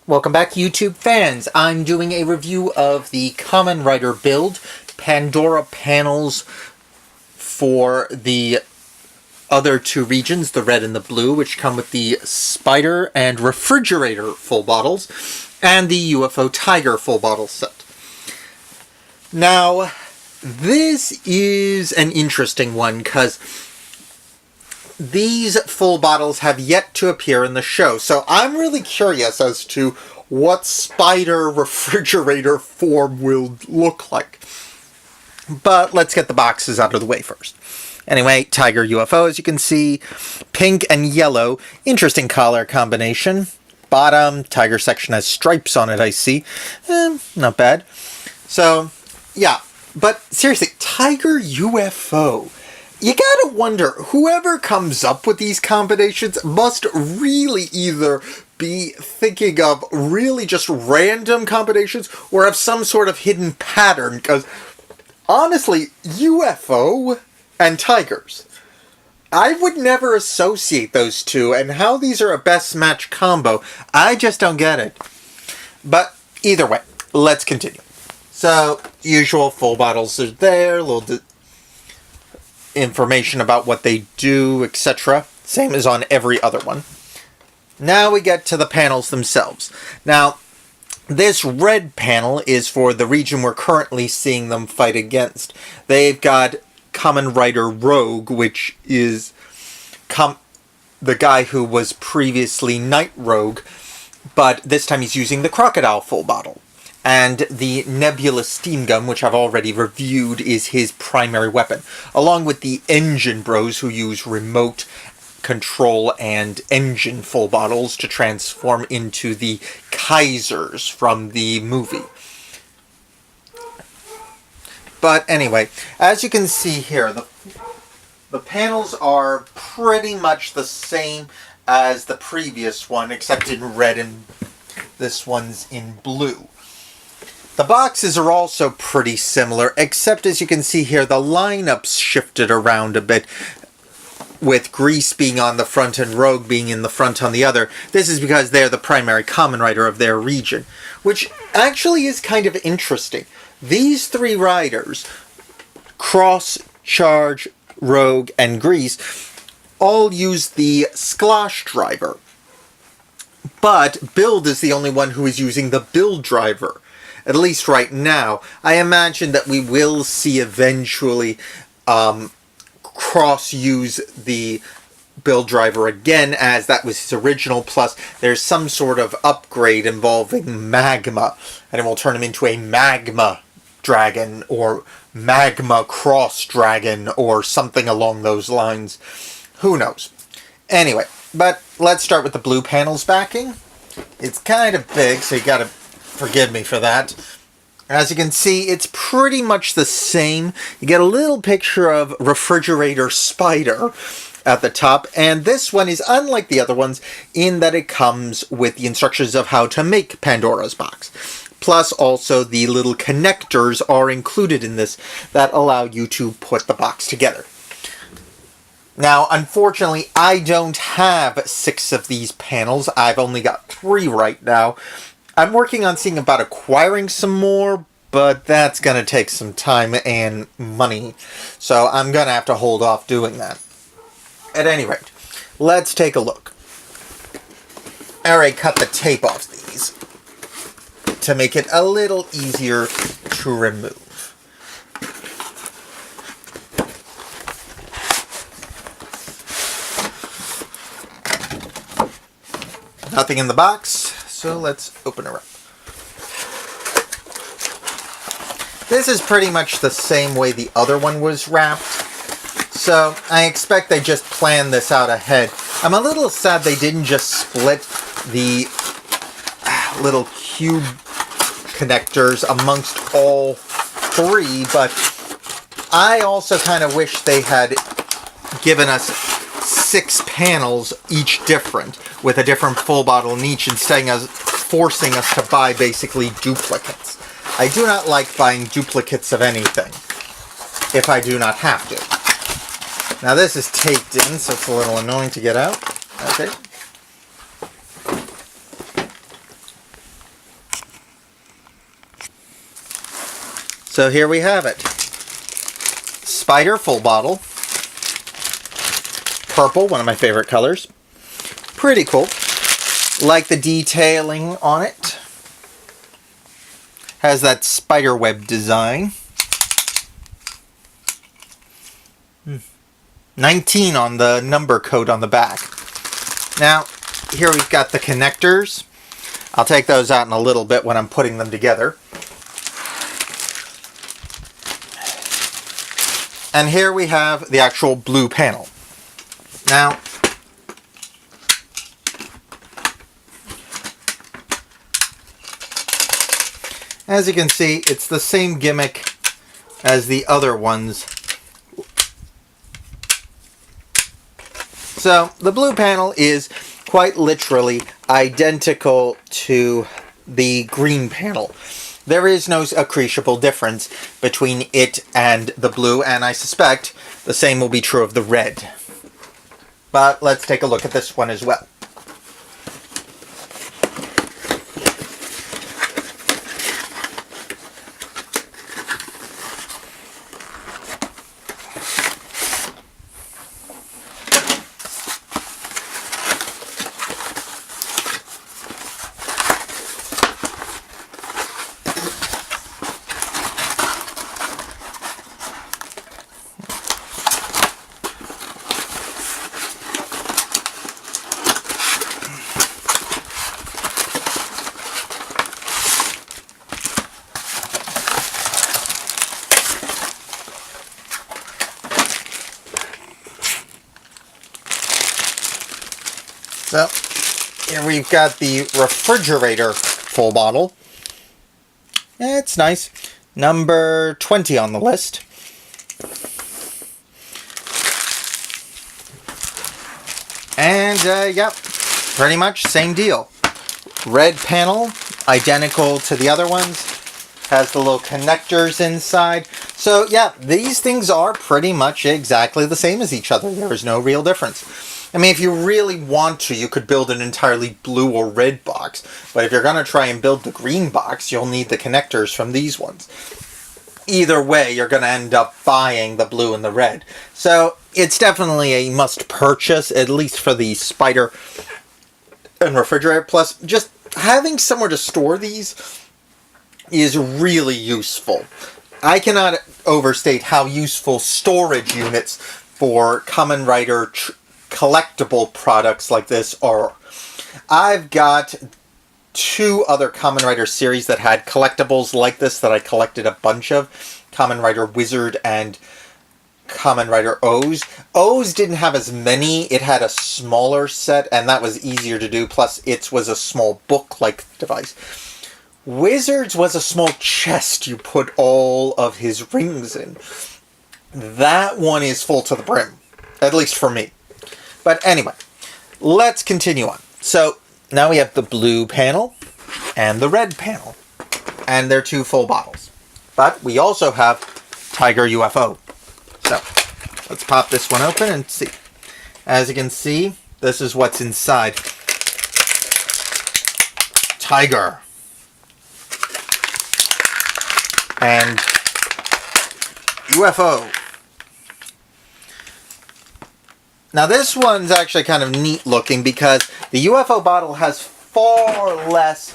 Welcome back, YouTube fans. I'm doing a review of the Kamen Rider build, Pandora panels for the other two regions, the red and the blue, which come with the Spider and Refrigerator full bottles, and the UFO Tiger full bottle set. Now, this is an interesting one, because these full bottles have yet to appear in the show, so I'm really curious as to what Spider Refrigerator form will look like. But let's get the boxes out of the way first. Anyway, Tiger UFO, as you can see, pink and yellow, interesting color combination. Bottom, Tiger section has stripes on it, I see. Not bad. So, yeah, but seriously, Tiger UFO. You gotta wonder, whoever comes up with these combinations must really either be thinking of really just random combinations or have some sort of hidden pattern, because honestly, UFO and tigers, I would never associate those two, and how these are a best match combo, I just don't get it. But either way, let's continue. So, usual full bottles are there, little information about what they do, etc. Same as on every other one. Now we get to the panels themselves. Now, this red panel is for the region we're currently seeing them fight against. They've got Kamen Rider Rogue, which is the guy who was previously Night Rogue, but this time he's using the Crocodile full bottle. And the Nebula Steam Gun, which I've already reviewed, is his primary weapon, along with the Engine Bros, who use remote control and engine full bottles to transform into the Kaisers from the movie. But anyway, as you can see here, the panels are pretty much the same as the previous one, except in red and this one's in blue. The boxes are also pretty similar, except as you can see here, the lineups shifted around a bit, with Grease being on the front and Rogue being in the front on the other. This is because they're the primary Kamen Rider of their region, which actually is kind of interesting. These three riders, Cross, Charge, Rogue, and Grease, all use the Sklosh driver, but Build is the only one who is using the Build driver. At least right now. I imagine that we will see eventually Cross use the Build driver again, as that was his original, plus there's some sort of upgrade involving magma, and it will turn him into a magma dragon, or magma cross dragon, or something along those lines. Who knows? Anyway, but let's start with the blue panel's backing. It's kind of big, so you gotta forgive me for that. As you can see, it's pretty much the same. You get a little picture of Refrigerator Spider at the top, and this one is unlike the other ones in that it comes with the instructions of how to make Pandora's box. Plus, also, the little connectors are included in this that allow you to put the box together. Now, unfortunately, I don't have 6 of these panels. I've only got 3 right now. I'm working on seeing about acquiring some more, but that's going to take some time and money, so I'm going to have to hold off doing that. At any rate, let's take a look. I already cut the tape off these to make it a little easier to remove. Nothing in the box. So let's open her up. This is pretty much the same way the other one was wrapped, so I expect they just planned this out ahead. I'm a little sad they didn't just split the little cube connectors amongst all 3, but I also kind of wish they had given us 6 panels, each different, with a different full bottle in each, instead of forcing us to buy basically duplicates. I do not like buying duplicates of anything, if I do not have to. Now this is taped in, so it's a little annoying to get out. Okay. So here we have it. Spider full bottle. Purple, one of my favorite colors. Pretty cool. Like the detailing on it. Has that spider web design. 19 on the number code on the back. Now, here we've got the connectors. I'll take those out in a little bit when I'm putting them together. And here we have the actual blue panel. Now, as you can see, it's the same gimmick as the other ones. So, the blue panel is quite literally identical to the green panel. There is no appreciable difference between it and the blue, and I suspect the same will be true of the red. But let's take a look at this one as well. So, here we've got the refrigerator full bottle. It's nice. Number 20 on the list. And, yep, pretty much same deal. Red panel, identical to the other ones. Has the little connectors inside. So, yeah, these things are pretty much exactly the same as each other. There is no real difference. I mean, if you really want to, you could build an entirely blue or red box. But if you're going to try and build the green box, you'll need the connectors from these ones. Either way, you're going to end up buying the blue and the red. So, it's definitely a must-purchase, at least for the spider and refrigerator. Plus, just having somewhere to store these is really useful. I cannot overstate how useful storage units for Kamen Rider collectible products like this are. I've got 2 other Kamen Rider series that had collectibles like this that I collected a bunch of. Kamen Rider Wizard and Kamen Rider O's. O's didn't have as many. It had a smaller set, and that was easier to do. Plus, it was a small book-like device. Wizard's was a small chest you put all of his rings in. That one is full to the brim. At least for me. But anyway, let's continue on. So, now we have the blue panel and the red panel. And they're 2 full bottles. But we also have Tiger UFO. So, let's pop this one open and see. As you can see, this is what's inside. Tiger. And UFO. Now this one's actually kind of neat looking because the UFO bottle has far less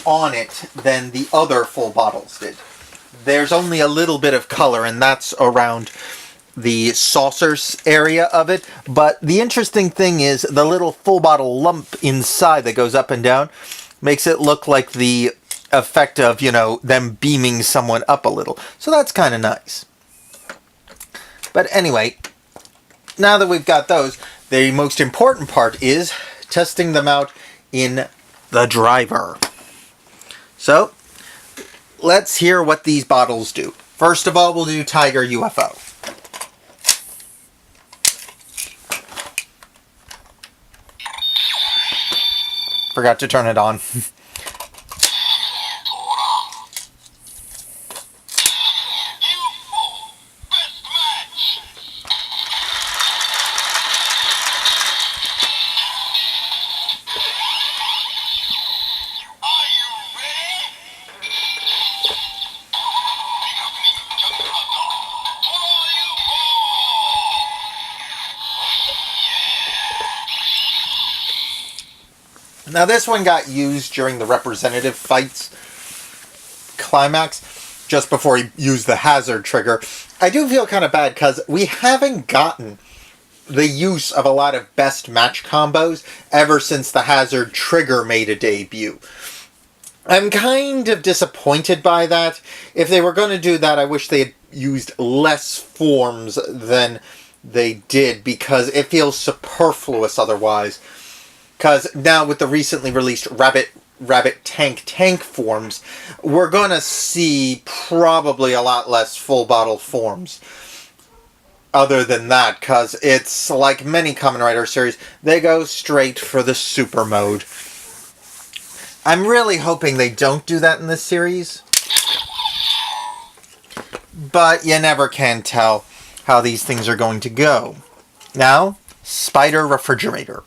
on it than the other full bottles did. There's only a little bit of color, and that's around the saucers area of it. But the interesting thing is the little full bottle lump inside that goes up and down makes it look like the effect of, you know, them beaming someone up a little. So that's kind of nice. But anyway, now that we've got those, the most important part is testing them out in the driver. So, let's hear what these bottles do. First of all, we'll do Tiger UFO. Forgot to turn it on. Now this one got used during the representative fights climax, just before he used the hazard trigger. I do feel kind of bad because we haven't gotten the use of a lot of best match combos ever since the hazard trigger made a debut. I'm kind of disappointed by that. If they were going to do that, I wish they had used less forms than they did, because it feels superfluous otherwise. Because now with the recently released Rabbit Tank forms, we're going to see probably a lot less full bottle forms. Other than that, because it's like many Kamen Rider series, they go straight for the super mode. I'm really hoping they don't do that in this series. But you never can tell how these things are going to go. Now, Spider Refrigerator.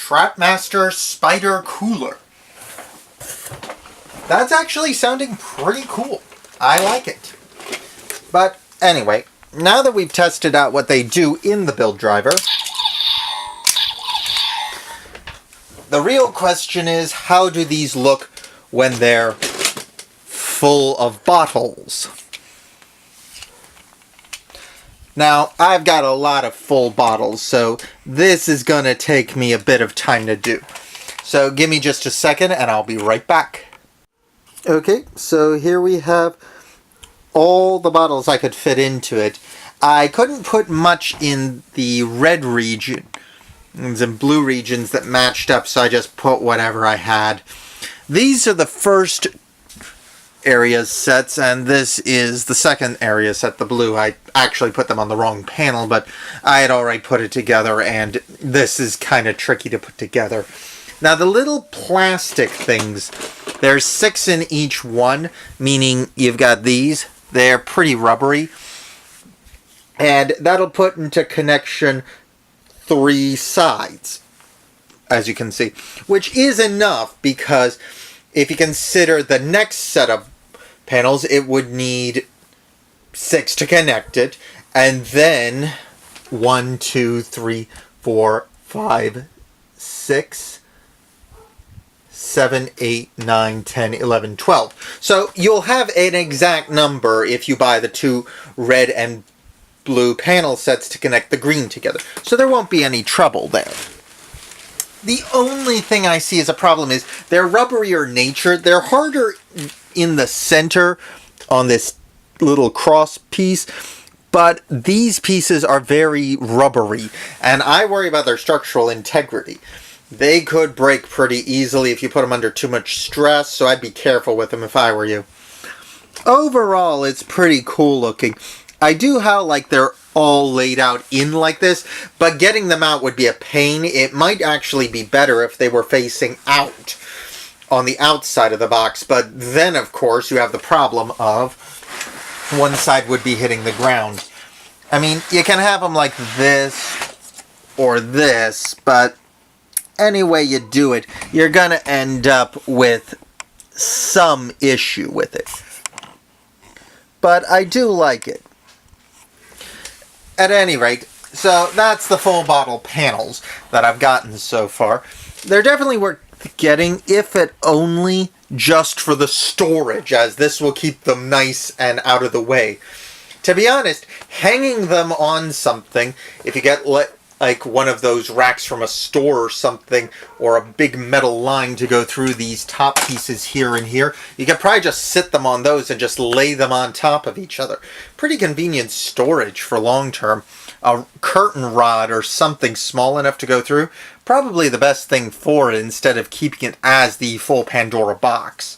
Trapmaster Spider Cooler. That's actually sounding pretty cool. I like it. But anyway, now that we've tested out what they do in the build driver, the real question is, how do these look when they're full of bottles? Now, I've got a lot of full bottles, so this is going to take me a bit of time to do. So give me just a second and I'll be right back. Okay, so here we have all the bottles I could fit into it. I couldn't put much in the red region and some blue regions that matched up, so I just put whatever I had. These are the first area sets, and this is the second area set, the blue. I actually put them on the wrong panel, but I had already put it together, and this is kind of tricky to put together. Now, the little plastic things, there's 6 in each one, meaning you've got these. They're pretty rubbery, and that'll put into connection 3 sides, as you can see, which is enough, because if you consider the next set of panels, it would need 6 to connect it, and then 1, 2, 3, 4, 5, 6, 7, 8, 9, 10, 11, 12. So you'll have an exact number if you buy the 2 red and blue panel sets to connect the green together. So there won't be any trouble there. The only thing I see as a problem is they're rubberier nature. They're harder in the center on this little cross piece, but these pieces are very rubbery, and I worry about their structural integrity. They could break pretty easily if you put them under too much stress, so I'd be careful with them if I were you. Overall, it's pretty cool looking. I do how like they're all laid out in like this, but getting them out would be a pain. It might actually be better if they were facing out on the outside of the box, but then of course you have the problem of one side would be hitting the ground. I mean, you can have them like this or this, but any way you do it, you're gonna end up with some issue with it. But I do like it. At any rate, so that's the full bottle panels that I've gotten so far. They're definitely worth getting, if it only just for the storage, as this will keep them nice and out of the way. To be honest, hanging them on something, if you get like one of those racks from a store or something, or a big metal line to go through these top pieces here and here, you could probably just sit them on those and just lay them on top of each other. Pretty convenient storage for long term. A curtain rod or something small enough to go through, probably the best thing for it instead of keeping it as the full Pandora box.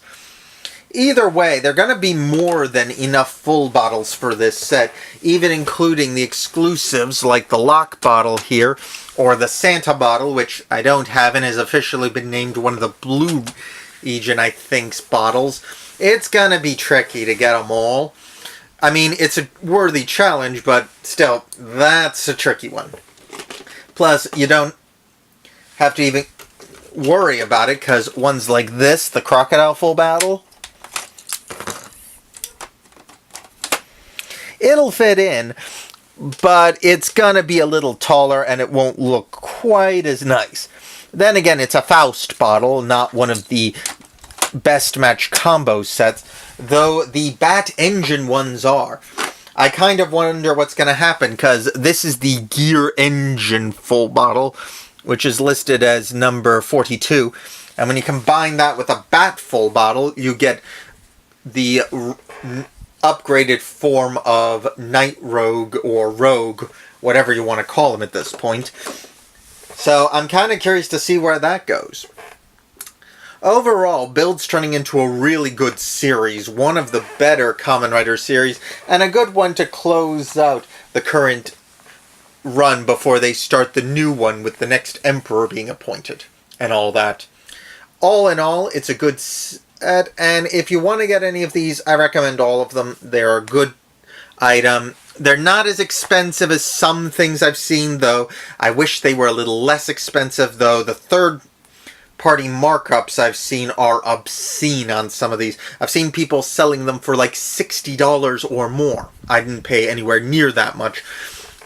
Either way, they're going to be more than enough full bottles for this set, even including the exclusives like the lock bottle here, or the Santa bottle, which I don't have and has officially been named one of the Blue Legion, I think's bottles. It's gonna be tricky to get them all. I mean, it's a worthy challenge, but still, that's a tricky one. Plus, you don't have to even worry about it, because ones like this, the Crocodile Full Battle, it'll fit in, but it's gonna be a little taller and it won't look quite as nice. Then again, it's a Faust bottle, not one of the best match combo sets, though the Bat Engine ones are. I kind of wonder what's going to happen, because this is the Gear Engine full bottle, which is listed as number 42, and when you combine that with a Bat full bottle, you get the upgraded form of Night Rogue, or Rogue, whatever you want to call him at this point. So I'm kind of curious to see where that goes. Overall, Build's turning into a really good series, one of the better Kamen Rider series, and a good one to close out the current run before they start the new one with the next Emperor being appointed, and all that. All in all, it's a good set, and if you want to get any of these, I recommend all of them. They're a good item. They're not as expensive as some things I've seen, though. I wish they were a little less expensive, though. The third-party markups I've seen are obscene on some of these. I've seen people selling them for like $60 or more. I didn't pay anywhere near that much.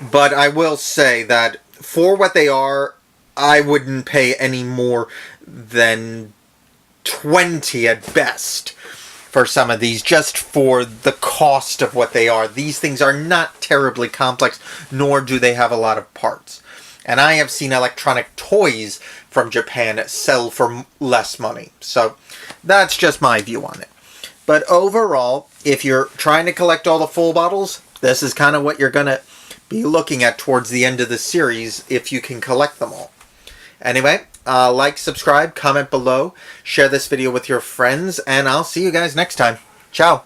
But I will say that for what they are, I wouldn't pay any more than $20 at best for some of these, just for the cost of what they are. These things are not terribly complex, nor do they have a lot of parts. And I have seen electronic toys from Japan sell for less money. So that's just my view on it. But overall, if you're trying to collect all the full bottles, this is kind of what you're going to be looking at towards the end of the series, if you can collect them all. Anyway, like, subscribe, comment below, share this video with your friends, and I'll see you guys next time. Ciao!